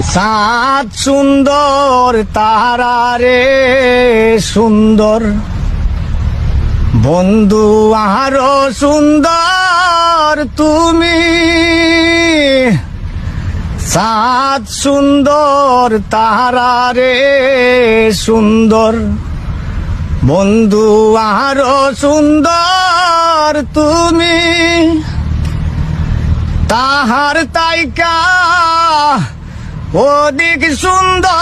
সাত সুন্দর তারা রে সুন্দর বন্ধু, আরো সুন্দর তুমি। সাত সুন্দর তারা রে সুন্দর বন্ধু, আরো সুন্দর তুমি। তাহার তাইকা অধিক সুন্দর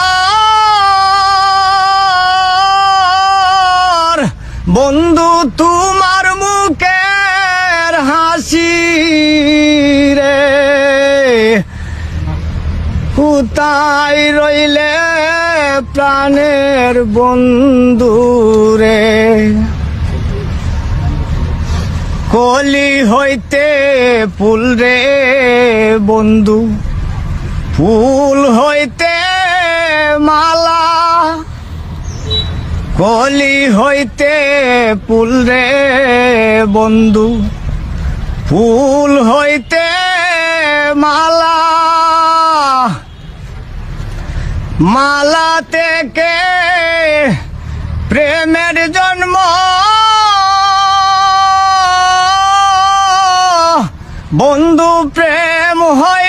বন্ধু তোমার মুখের হাসি রে। কোথায় রইলে প্রাণের বন্ধু রে। কলি হইতে ফুল রে বন্ধু, ফুল হইতে মালা। কলি হইতে ফুল রে বন্ধু, ফুল হইতে মালা। মালা থেকে প্রেমের জন্ম, বন্ধু প্রেম হয়